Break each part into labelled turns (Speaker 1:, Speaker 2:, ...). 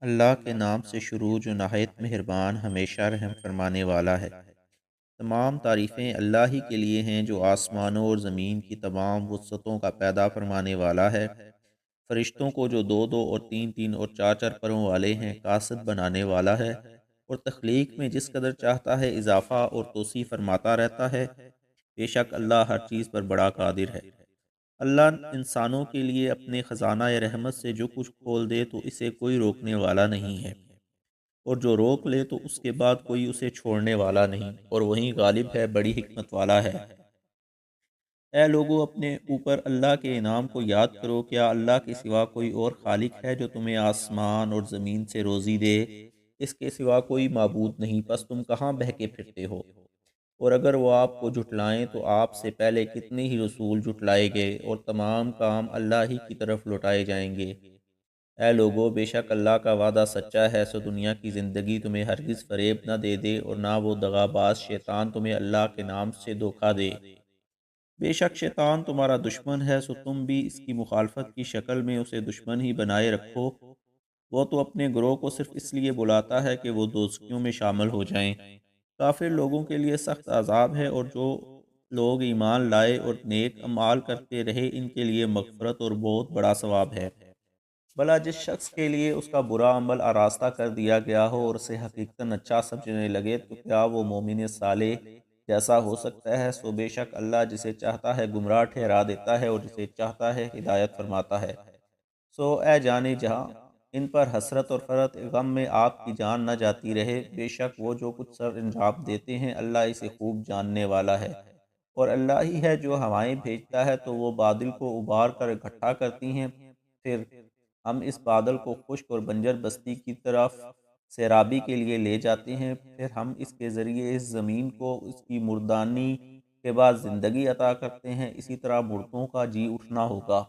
Speaker 1: اللہ کے نام سے شروع جو نہایت مہربان ہمیشہ رحم فرمانے والا ہے۔ تمام تعریفیں اللہ ہی کے لیے ہیں جو آسمانوں اور زمین کی تمام وسعتوں کا پیدا فرمانے والا ہے۔ فرشتوں کو جو دو دو اور تین تین اور چار چار پروں والے ہیں قاصد بنانے والا ہے، اور تخلیق میں جس قدر چاہتا ہے اضافہ اور توسیع فرماتا رہتا ہے۔ بے شک اللہ ہر چیز پر بڑا قادر ہے۔ اللہ انسانوں کے لیے اپنے خزانہ رحمت سے جو کچھ کھول دے تو اسے کوئی روکنے والا نہیں ہے، اور جو روک لے تو اس کے بعد کوئی اسے چھوڑنے والا نہیں، اور وہیں غالب ہے، بڑی حکمت والا ہے۔ اے لوگو، اپنے اوپر اللہ کے انعام کو یاد کرو۔ کیا اللہ کے سوا کوئی اور خالق ہے جو تمہیں آسمان اور زمین سے روزی دے؟ اس کے سوا کوئی معبود نہیں، پس تم کہاں بہکے پھرتے ہو؟ اور اگر وہ آپ کو جھٹلائیں تو آپ سے پہلے کتنے ہی رسول جھٹلائے گئے، اور تمام کام اللہ ہی کی طرف لوٹائے جائیں گے۔ اے لوگو، بے شک اللہ کا وعدہ سچا ہے، سو دنیا کی زندگی تمہیں ہرگز فریب نہ دے دے، اور نہ وہ دغا باز شیطان تمہیں اللہ کے نام سے دھوکہ دے۔ بے شک شیطان تمہارا دشمن ہے، سو تم بھی اس کی مخالفت کی شکل میں اسے دشمن ہی بنائے رکھو۔ وہ تو اپنے گروہ کو صرف اس لیے بلاتا ہے کہ وہ دوزخیوں میں شامل ہو جائیں۔ کافر لوگوں کے لیے سخت عذاب ہے، اور جو لوگ ایمان لائے اور نیک اعمال کرتے رہے ان کے لیے مغفرت اور بہت بڑا ثواب ہے۔ بھلا جس شخص کے لیے اس کا برا عمل آراستہ کر دیا گیا ہو اور اسے حقیقتاً اچھا سمجھنے لگے، تو کیا وہ مومن صالح جیسا ہو سکتا ہے؟ سو بے شک اللہ جسے چاہتا ہے گمراہ ٹھہرا دیتا ہے، اور جسے چاہتا ہے ہدایت فرماتا ہے۔ سو اے جانے جہاں، ان پر حسرت اور فرت غم میں آپ کی جان نہ جاتی رہے۔ بے شک وہ جو کچھ سر انجام دیتے ہیں اللہ اسے خوب جاننے والا ہے۔ اور اللہ ہی ہے جو ہوائیں بھیجتا ہے تو وہ بادل کو ابار کر اکٹھا کرتی ہیں، پھر ہم اس بادل کو خشک اور بنجر بستی کی طرف سیرابی کے لیے لے جاتے ہیں، پھر ہم اس کے ذریعے اس زمین کو اس کی مردانی کے بعد زندگی عطا کرتے ہیں۔ اسی طرح مردوں کا جی اٹھنا ہوگا۔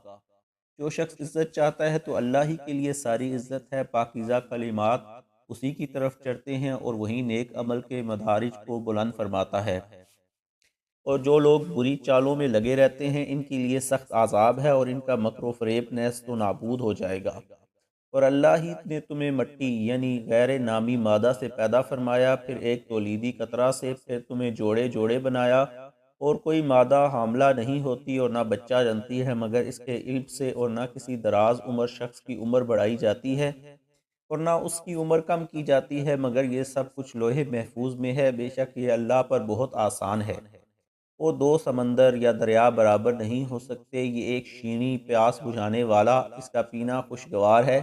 Speaker 1: جو شخص عزت چاہتا ہے تو اللہ ہی کے لیے ساری عزت ہے۔ پاکیزہ کلمات اسی کی طرف چڑھتے ہیں، اور وہی نیک عمل کے مدارج کو بلند فرماتا ہے۔ اور جو لوگ بری چالوں میں لگے رہتے ہیں ان کے لیے سخت عذاب ہے، اور ان کا مکر و فریب نیست و نابود ہو جائے گا۔ اور اللہ ہی نے تمہیں مٹی یعنی غیر نامی مادہ سے پیدا فرمایا، پھر ایک تولیدی قطرہ سے، پھر تمہیں جوڑے جوڑے بنایا، اور کوئی مادہ حاملہ نہیں ہوتی اور نہ بچہ جنتی ہے مگر اس کے علم سے، اور نہ کسی دراز عمر شخص کی عمر بڑھائی جاتی ہے اور نہ اس کی عمر کم کی جاتی ہے، مگر یہ سب کچھ لوح محفوظ میں ہے۔ بے شک یہ اللہ پر بہت آسان ہے۔ وہ دو سمندر یا دریا برابر نہیں ہو سکتے، یہ ایک شیریں پیاس بجھانے والا، اس کا پینا خوشگوار ہے،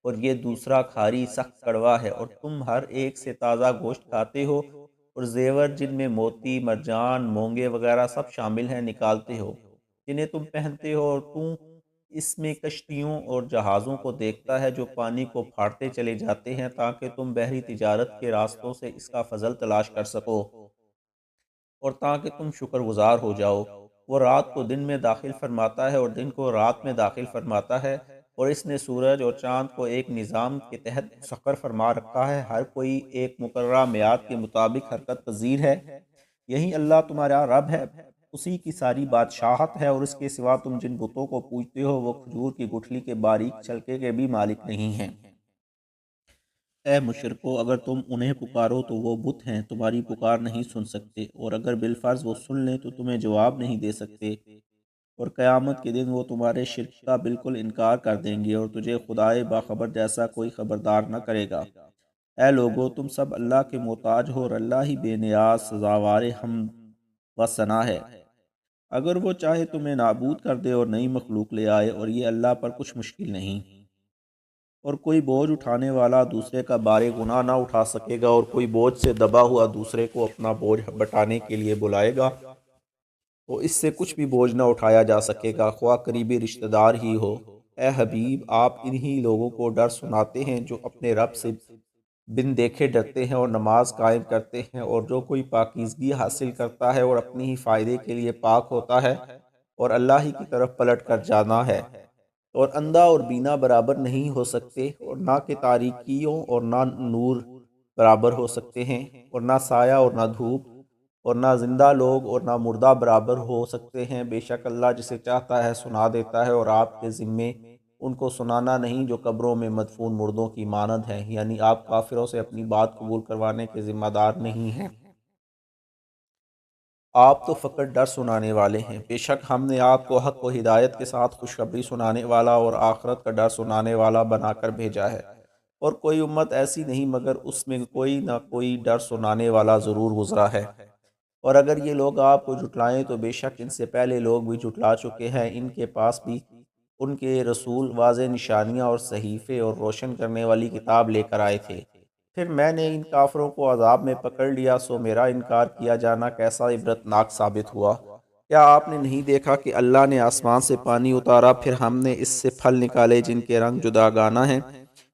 Speaker 1: اور یہ دوسرا کھاری سخت کڑوا ہے۔ اور تم ہر ایک سے تازہ گوشت کھاتے ہو، اور زیور جن میں موتی، مرجان، مونگے وغیرہ سب شامل ہیں نکالتے ہو، جنہیں تم پہنتے ہو۔ اور تم اس میں کشتیوں اور جہازوں کو دیکھتا ہے جو پانی کو پھاڑتے چلے جاتے ہیں، تاکہ تم بحری تجارت کے راستوں سے اس کا فضل تلاش کر سکو، اور تاکہ تم شکر گزار ہو جاؤ۔ وہ رات کو دن میں داخل فرماتا ہے اور دن کو رات میں داخل فرماتا ہے، اور اس نے سورج اور چاند کو ایک نظام کے تحت مسخر فرما رکھا ہے، ہر کوئی ایک مقررہ میعاد کے مطابق حرکت پذیر ہے۔ یہی اللہ تمہارا رب ہے، اسی کی ساری بادشاہت ہے، اور اس کے سوا تم جن بتوں کو پوجتے ہو وہ کھجور کی گٹھلی کے باریک چھلکے کے بھی مالک نہیں ہیں۔ اے مشرکو، اگر تم انہیں پکارو تو وہ بت ہیں، تمہاری پکار نہیں سن سکتے، اور اگر بالفرض وہ سن لیں تو تمہیں جواب نہیں دے سکتے، اور قیامت کے دن وہ تمہارے شرک کا بالکل انکار کر دیں گے، اور تجھے خدائے باخبر جیسا کوئی خبردار نہ کرے گا۔ اے لوگو، تم سب اللہ کے محتاج ہو، اور اللہ ہی بے نیاز سزاوار حمد و ثنا ہے۔ اگر وہ چاہے تمہیں نابود کر دے اور نئی مخلوق لے آئے، اور یہ اللہ پر کچھ مشکل نہیں۔ اور کوئی بوجھ اٹھانے والا دوسرے کا بار گناہ نہ اٹھا سکے گا، اور کوئی بوجھ سے دبا ہوا دوسرے کو اپنا بوجھ بٹانے کے لیے بلائے گا تو اس سے کچھ بھی بوجھ نہ اٹھایا جا سکے گا، خواہ قریبی رشتہ دار ہی ہو۔ اے حبیب، آپ انہی لوگوں کو ڈر سناتے ہیں جو اپنے رب سے بن دیکھے ڈرتے ہیں اور نماز قائم کرتے ہیں، اور جو کوئی پاکیزگی حاصل کرتا ہے اور اپنی ہی فائدے کے لیے پاک ہوتا ہے، اور اللہ ہی کی طرف پلٹ کر جانا ہے۔ اور اندھا اور بینا برابر نہیں ہو سکتے، اور نہ کہ تاریکیوں اور نہ نور برابر ہو سکتے ہیں، اور نہ سایہ اور نہ دھوپ، اور نہ زندہ لوگ اور نہ مردہ برابر ہو سکتے ہیں۔ بے شک اللہ جسے چاہتا ہے سنا دیتا ہے، اور آپ کے ذمے ان کو سنانا نہیں جو قبروں میں مدفون مردوں کی مانند ہیں، یعنی آپ کافروں سے اپنی بات قبول کروانے کے ذمہ دار نہیں ہیں، آپ تو فقط ڈر سنانے والے ہیں۔ بے شک ہم نے آپ کو حق و ہدایت کے ساتھ خوشخبری سنانے والا اور آخرت کا ڈر سنانے والا بنا کر بھیجا ہے، اور کوئی امت ایسی نہیں مگر اس میں کوئی نہ کوئی ڈر سنانے والا ضرور گزرا ہے۔ اور اگر یہ لوگ آپ کو جھٹلائیں تو بے شک ان سے پہلے لوگ بھی جھٹلا چکے ہیں، ان کے پاس بھی ان کے رسول واضح نشانیاں اور صحیفے اور روشن کرنے والی کتاب لے کر آئے تھے، پھر میں نے ان کافروں کو عذاب میں پکڑ لیا، سو میرا انکار کیا جانا کیسا عبرتناک ثابت ہوا۔ کیا آپ نے نہیں دیکھا کہ اللہ نے آسمان سے پانی اتارا، پھر ہم نے اس سے پھل نکالے جن کے رنگ جداگانہ ہیں،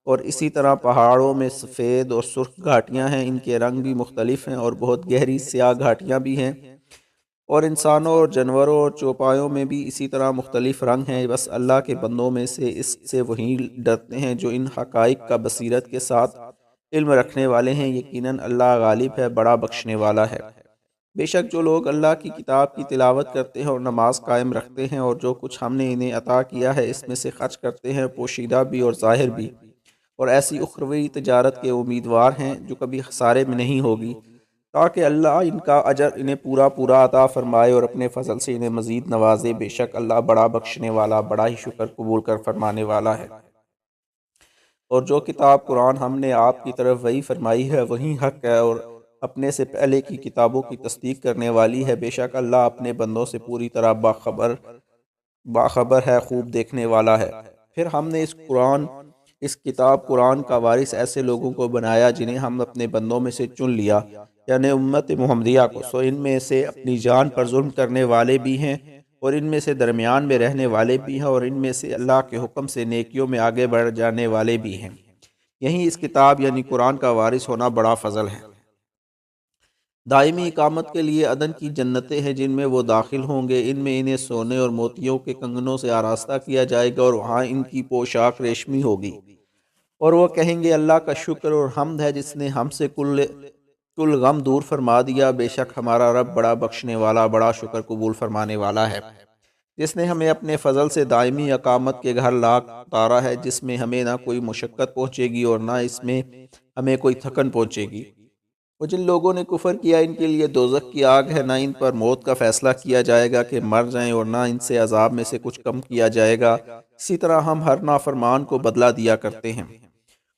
Speaker 1: اور اسی طرح پہاڑوں میں سفید اور سرخ گھاٹیاں ہیں، ان کے رنگ بھی مختلف ہیں، اور بہت گہری سیاہ گھاٹیاں بھی ہیں، اور انسانوں اور جانوروں اور چوپایوں میں بھی اسی طرح مختلف رنگ ہیں۔ بس اللہ کے بندوں میں سے اس سے وہی ڈرتے ہیں جو ان حقائق کا بصیرت کے ساتھ علم رکھنے والے ہیں، یقیناً اللہ غالب ہے، بڑا بخشنے والا ہے۔ بے شک جو لوگ اللہ کی کتاب کی تلاوت کرتے ہیں اور نماز قائم رکھتے ہیں، اور جو کچھ ہم نے انہیں عطا کیا ہے اس میں سے خرچ کرتے ہیں، پوشیدہ بھی اور ظاہر بھی، اور ایسی اخروی تجارت کے امیدوار ہیں جو کبھی خسارے میں نہیں ہوگی، تاکہ اللہ ان کا اجر انہیں پورا پورا عطا فرمائے اور اپنے فضل سے انہیں مزید نوازے۔ بے شک اللہ بڑا بخشنے والا، بڑا ہی شکر قبول کر فرمانے والا ہے۔ اور جو کتاب قرآن ہم نے آپ کی طرف وحی فرمائی ہے وہی حق ہے اور اپنے سے پہلے کی کتابوں کی تصدیق کرنے والی ہے۔ بے شک اللہ اپنے بندوں سے پوری طرح باخبر ہے، خوب دیکھنے والا ہے۔ پھر ہم نے اس کتاب قرآن کا وارث ایسے لوگوں کو بنایا جنہیں ہم اپنے بندوں میں سے چن لیا، یعنی امت محمدیہ کو، سو ان میں سے اپنی جان پر ظلم کرنے والے بھی ہیں اور ان میں سے درمیان میں رہنے والے بھی ہیں، اور ان میں سے اللہ کے حکم سے نیکیوں میں آگے بڑھ جانے والے بھی ہیں۔ یہی اس کتاب یعنی قرآن کا وارث ہونا بڑا فضل ہے۔ دائمی اقامت کے لیے عدن کی جنتیں ہیں جن میں وہ داخل ہوں گے، ان میں انہیں سونے اور موتیوں کے کنگنوں سے آراستہ کیا جائے گا، اور وہاں ان کی پوشاک ریشمی ہوگی، اور وہ کہیں گے اللہ کا شکر اور حمد ہے جس نے ہم سے کل غم دور فرما دیا۔ بے شک ہمارا رب بڑا بخشنے والا، بڑا شکر قبول فرمانے والا ہے، جس نے ہمیں اپنے فضل سے دائمی اقامت کے گھر لا اتارا ہے، جس میں ہمیں نہ کوئی مشقت پہنچے گی اور نہ اس میں ہمیں کوئی تھکن پہنچے گی۔ اور جن لوگوں نے کفر کیا ان کے لیے دوزخ کی آگ ہے، نہ ان پر موت کا فیصلہ کیا جائے گا کہ مر جائیں، اور نہ ان سے عذاب میں سے کچھ کم کیا جائے گا، اسی طرح ہم ہر نافرمان کو بدلہ دیا کرتے ہیں۔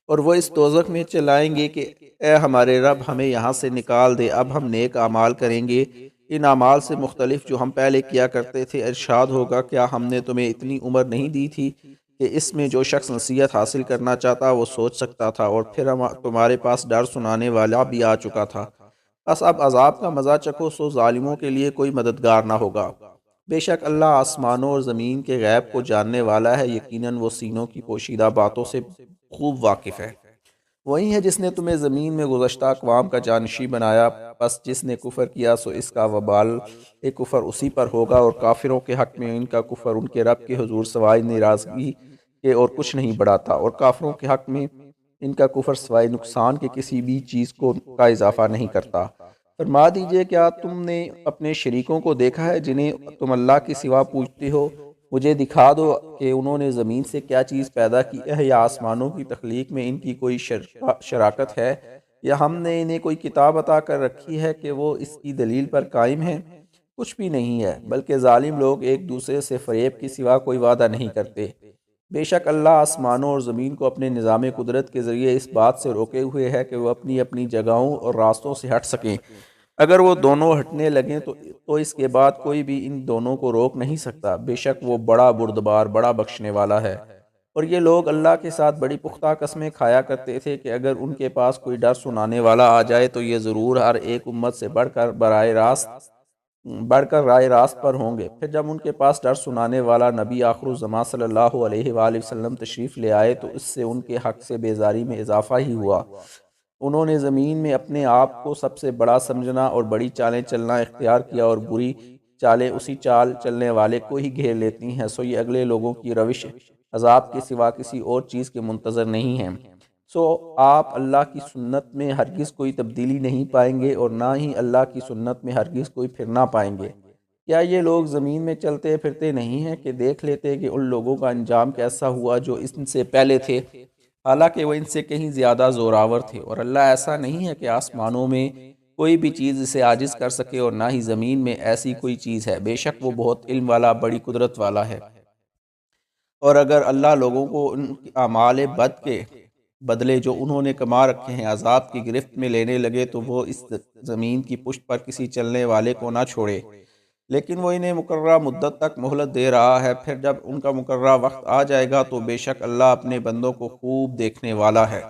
Speaker 1: اور وہ اس دوزخ میں چلائیں گے کہ اے ہمارے رب ہمیں یہاں سے نکال دے، اب ہم نیک اعمال کریں گے، ان اعمال سے مختلف جو ہم پہلے کیا کرتے تھے۔ ارشاد ہوگا کیا ہم نے تمہیں اتنی عمر نہیں دی تھی کہ اس میں جو شخص نصیحت حاصل کرنا چاہتا وہ سوچ سکتا تھا، اور پھر تمہارے پاس ڈر سنانے والا بھی آ چکا تھا، بس اب عذاب کا مزہ چکھو، سو ظالموں کے لیے کوئی مددگار نہ ہوگا۔ بے شک اللہ آسمانوں اور زمین کے غیب کو جاننے والا ہے، یقیناً وہ سینوں کی پوشیدہ باتوں سے خوب واقف ہے۔ وہی ہے جس نے تمہیں زمین میں گزشتہ اقوام کا جانشین بنایا، پس جس نے کفر کیا سو اس کا وبال کفر اسی پر ہوگا، اور کافروں کے حق میں ان کا کفر ان کے رب کے حضور سوائے ناراضگی کے اور کچھ نہیں بڑھاتا، اور کافروں کے حق میں ان کا کفر سوائے نقصان کے کسی بھی چیز کا اضافہ نہیں کرتا۔ فرما دیجئے کیا تم نے اپنے شریکوں کو دیکھا ہے جنہیں تم اللہ کے سوا پوجتے ہو؟ مجھے دکھا دو کہ انہوں نے زمین سے کیا چیز پیدا کی ہے، یا آسمانوں کی تخلیق میں ان کی کوئی شراکت ہے، یا ہم نے انہیں کوئی کتاب عطا کر رکھی ہے کہ وہ اس کی دلیل پر قائم ہیں؟ کچھ بھی نہیں ہے، بلکہ ظالم لوگ ایک دوسرے سے فریب کے سوا کوئی وعدہ نہیں کرتے۔ بے شک اللہ آسمانوں اور زمین کو اپنے نظام قدرت کے ذریعے اس بات سے روکے ہوئے ہے کہ وہ اپنی اپنی جگہوں اور راستوں سے ہٹ سکیں، اگر وہ دونوں ہٹنے لگیں تو اس کے بعد کوئی بھی ان دونوں کو روک نہیں سکتا۔ بے شک وہ بڑا بردبار، بڑا بخشنے والا ہے۔ اور یہ لوگ اللہ کے ساتھ بڑی پختہ قسمیں کھایا کرتے تھے کہ اگر ان کے پاس کوئی ڈر سنانے والا آ جائے تو یہ ضرور ہر ایک امت سے بڑھ کر رائے راست پر ہوں گے۔ پھر جب ان کے پاس ڈر سنانے والا نبی آخر الزماں صلی اللہ علیہ وآلہ وسلم تشریف لے آئے تو اس سے ان کے حق سے بیزاری میں اضافہ ہی ہوا۔ انہوں نے زمین میں اپنے آپ کو سب سے بڑا سمجھنا اور بڑی چالیں چلنا اختیار کیا، اور بری چالیں اسی چال چلنے والے کو ہی گھیر لیتی ہیں، سو یہ اگلے لوگوں کی روش عذاب کے سوا کسی اور چیز کے منتظر نہیں ہیں۔ سو آپ اللہ کی سنت میں ہرگز کوئی تبدیلی نہیں پائیں گے، اور نہ ہی اللہ کی سنت میں ہرگز کوئی پھرنا پائیں گے۔
Speaker 2: کیا یہ لوگ زمین میں چلتے پھرتے نہیں ہیں کہ دیکھ لیتے کہ ان لوگوں کا انجام کیسا ہوا جو ان سے پہلے تھے، حالانکہ وہ ان سے کہیں زیادہ زوراور تھے؟ اور اللہ ایسا نہیں ہے کہ آسمانوں میں کوئی بھی چیز اسے عاجز کر سکے، اور نہ ہی زمین میں ایسی کوئی چیز ہے، بے شک وہ بہت علم والا، بڑی قدرت والا ہے۔ اور اگر اللہ لوگوں کو ان اعمال بد کے بدلے جو انہوں نے کما رکھے ہیں عذاب کی گرفت میں لینے لگے، تو وہ اس زمین کی پشت پر کسی چلنے والے کو نہ چھوڑے، لیکن وہ انہیں مقررہ مدت تک مہلت دے رہا ہے، پھر جب ان کا مقررہ وقت آ جائے گا تو بے شک اللہ اپنے بندوں کو خوب دیکھنے والا ہے۔